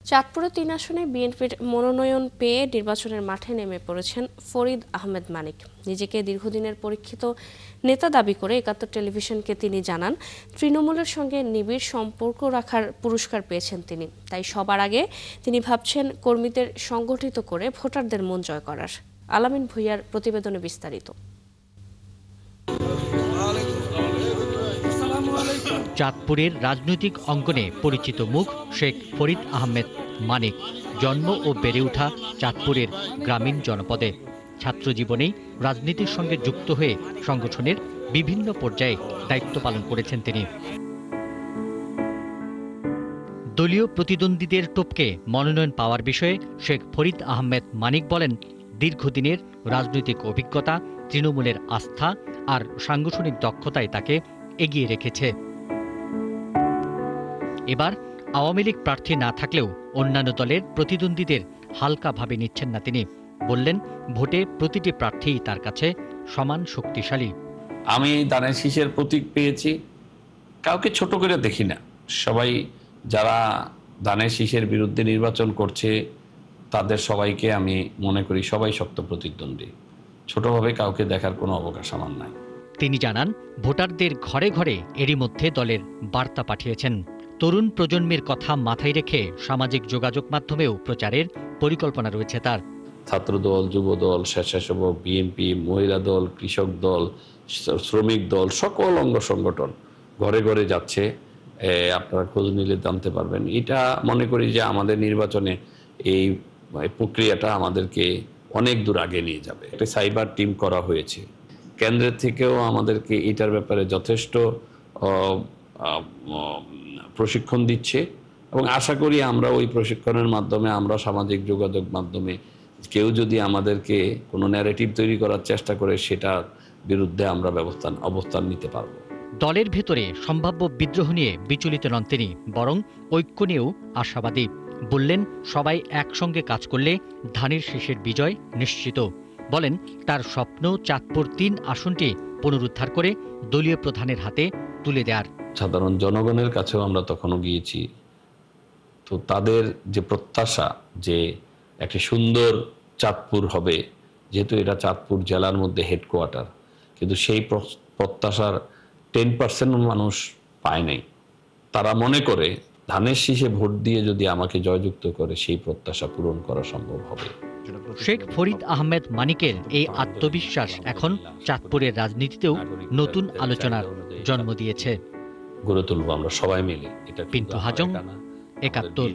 চাঁদপুরে ৩ আসনে বিএনপির মনোনয়ন পেয়ে নির্বাচনের মাঠে নেমে পড়েছেন ফরিদ আহমেদ মানিক। নিজেকে দীর্ঘদিনের পরীক্ষিত নেতা দাবি করে একাত্তর টেলিভিশনকে তিনি জানান, তৃণমূলের সঙ্গে নিবিড় সম্পর্ক রাখার পুরস্কার পেয়েছেন তিনি। তাই সবার আগে তিনি ভাবছেন কর্মীদের সংগঠিত করে ভোটারদের মন জয় করার। আলামিন ভূঁইয়ার প্রতিবেদনে বিস্তারিত। চাঁদপুরের রাজনৈতিক অঙ্গনে পরিচিত মুখ শেখ ফরিদ আহমেদ মানিক। জন্ম ও বেড়ে ওঠা চাঁদপুরের গ্রামীণ জনপদে। ছাত্র জীবনেই রাজনীতির সঙ্গে যুক্ত হয়ে সংগঠনের বিভিন্ন পর্যায়ে দায়িত্ব পালন করেছেন তিনি। দলীয় প্রতিদ্বন্দ্বীদের টপকে মনোনয়ন পাওয়ার বিষয়ে শেখ ফরিদ আহমেদ মানিক বলেন, দীর্ঘদিনের রাজনৈতিক অভিজ্ঞতা, তৃণমূলের আস্থা আর সাংগঠনিক দক্ষতায় তাকে এগিয়ে রেখেছে। এবার আওয়ামী লীগ প্রার্থী না থাকলেও অন্যান্য দলের প্রতিদ্বন্দ্বীদের হালকাভাবে নিচ্ছেন না তিনি। বললেন, ভোটে প্রতিটি প্রার্থীই তার কাছে সমান শক্তিশালী। আমি ধানের শীষের প্রতীক পেয়েছি, কাউকে ছোট করে দেখি না। সবাই যারা ধানের শীষের বিরুদ্ধে নির্বাচন করছে তাদের সবাইকে আমি মনে করি সবাই শক্ত প্রতিদ্বন্দ্বী। ছোটভাবে কাউকে দেখার কোনো অবকাশ আমার নাই। তিনি জানান, ভোটারদের ঘরে ঘরে এরই মধ্যে দলের বার্তা পাঠিয়েছেন। তরুণ প্রজন্মের কথা মাথায় রেখে সামাজিক যোগাযোগ মাধ্যমেও প্রচারের পরিকল্পনা রয়েছে তার। ছাত্রদল, যুবদল, স্বেচ্ছাসেবক, বিএনপি, মহিলা দল, কৃষক দল, শ্রমিক দল, সকল অঙ্গ সংগঠন ঘরে ঘরে যাচ্ছে। আপনারা খোঁজ নিলে জানতে পারবেন। এটা মনে করি যে আমাদের নির্বাচনে এই প্রক্রিয়াটা আমাদেরকে অনেক দূর আগে নিয়ে যাবে। একটা সাইবার টিম করা হয়েছে, কেন্দ্রের থেকেও আমাদেরকে এটার ব্যাপারে যথেষ্ট প্রশিক্ষণ দিচ্ছে এবং আশা করি আমরা ওই প্রশিক্ষণের মাধ্যমে আমরা সামাজিক যোগাযোগ মাধ্যমে কেউ যদি আমাদেরকে কোনো ন্যারেটিভ তৈরি করার চেষ্টা করে সেটার বিরুদ্ধে আমরা অবস্থান নিতে পারবো। দলের ভেতরে সম্ভাব্য বিদ্রোহ নিয়ে বিচলিত নন তিনি, বরং ঐক্য নিয়েও আশাবাদী। বললেন, সবাই একসঙ্গে কাজ করলে ধানের শীষের বিজয় নিশ্চিত। বলেন, তার স্বপ্ন চাঁদপুর ৩ আসনটি পুনরুদ্ধার করে দলীয় প্রধানের হাতে তুলে দেওয়ার। সাধারণ জনগণের কাছেও আমরা তখনও গিয়েছি, তো তাদের যে প্রত্যাশা যে একটি সুন্দর চাঁদপুর হবে, যেহেতু এটা চাঁদপুর জেলার মধ্যে হেডকোয়ার্টার, কিন্তু সেই প্রত্যাশার 10% মানুষ পায় নাই। তারা মনে করে ধানের শীষে ভোট দিয়ে যদি আমাকে জয়যুক্ত করে সেই প্রত্যাশা পূরণ করা সম্ভব হবে। শেখ ফরিদ আহমেদ মানিকের এই আত্মবিশ্বাস এখন চাঁদপুরের রাজনীতিতেও নতুন আলোচনার জন্ম দিয়েছে। গড়ে তুলব আমরা সবাই মিলে। এটা পিন্টু হাজং, ৭১।